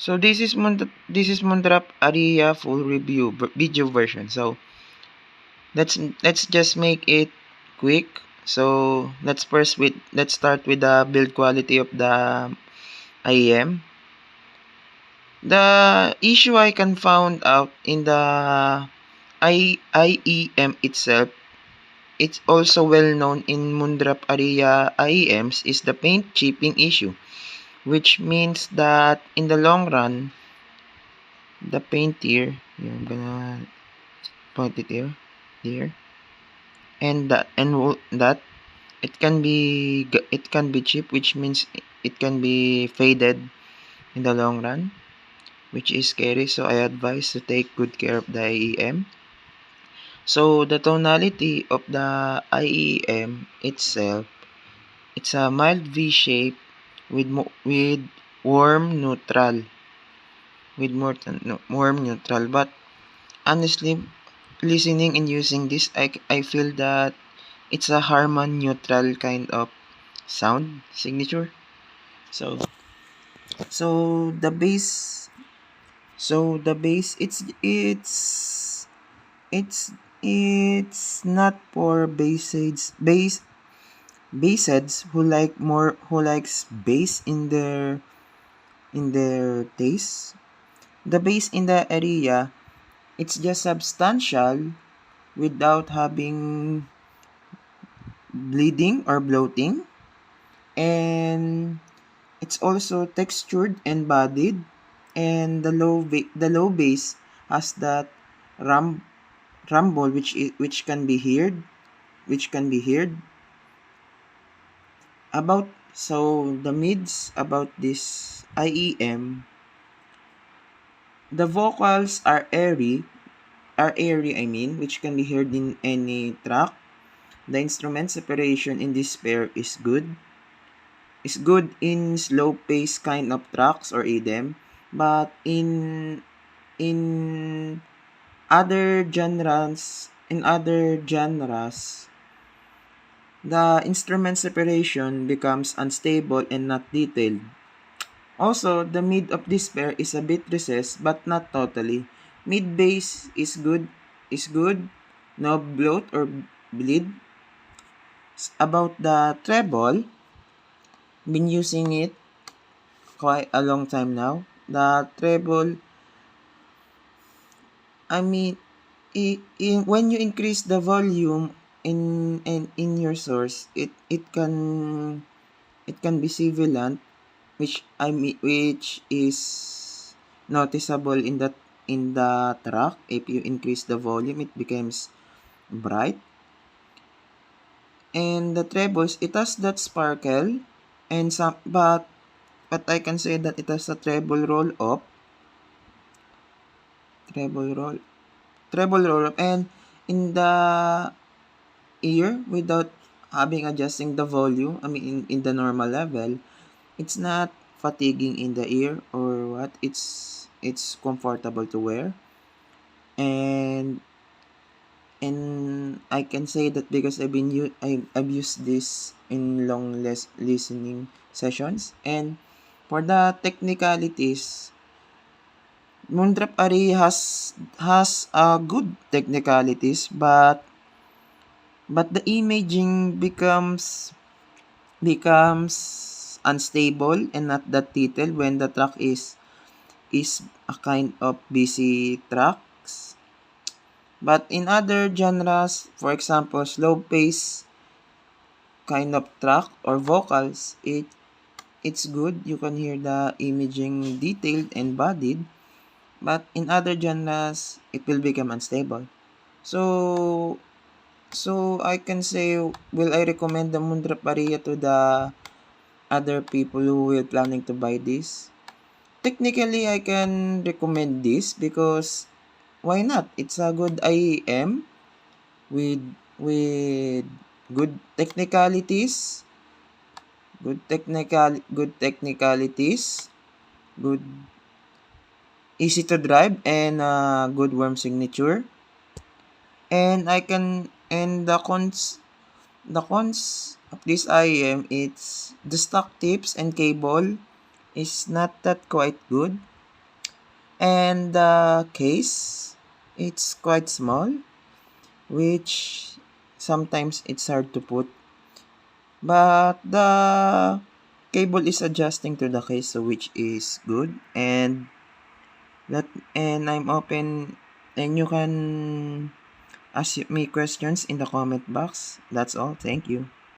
So this is Moondrop Aria full review video version. So let's just make it quick. So let's start with the build quality of the IEM. The issue I can found out in the IEM itself, it's also well known in Moondrop Aria IEMs, is the paint chipping issue, which means that in the long run, the paint here I'm gonna point it here, and that it can be cheap, which means it can be faded in the long run, which is scary. So I advise to take good care of the IEM. So the tonality of the IEM itself, it's a mild V shape with warm neutral, warm neutral. But honestly, listening and using this, I feel that it's a Harman neutral kind of sound signature. So so the bass the bass, it's not for bass heads who likes bass in their taste. The bass in the area, it's just substantial without having bleeding or bloating, and it's also textured and bodied, and the low bass has that ram rumble which can be heard about. So the mids about this IEM, the vocals are airy, which can be heard in any track. The instrument separation in this pair is good. Is good in slow pace kind of tracks or EDM, but in other genres, the instrument separation becomes unstable and not detailed. Also, the mid of this pair is a bit recessed but not totally. Mid bass is good, no bloat or bleed. About the treble, been using it quite a long time now. The treble, I mean, when you increase the volume in your source, it can be sibilant, which is noticeable in the track. If you increase the volume, it becomes bright. And the trebles, it has that sparkle, and some but I can say that it has a treble roll up, treble roll treble roll up, and in the ear, without having adjusting the volume, in the normal level, it's not fatiguing in the ear or what. It's comfortable to wear, and I can say that because I've used this in long listening sessions. And for the technicalities, Moondrop Array has good technicalities, but the imaging becomes unstable and not that detailed when the track is a kind of busy tracks. But in other genres, for example, slow pace kind of track or vocals, it's good. You can hear the imaging detailed and bodied. But in other genres, it will become unstable. So I can say, will I recommend the Moondrop Aria to the other people who will planning to buy this? Technically, I can recommend this because why not? It's a good IEM with with good technicalities, good technicalities, good easy to drive, and good worm signature. And the cons of this IEM, it's the stock tips and cable is not that quite good. And the case, it's quite small, which sometimes it's hard to put. But the cable is adjusting to the case, so which is good. That and I'm open, and you can ask me questions in the comment box. That's all. Thank you.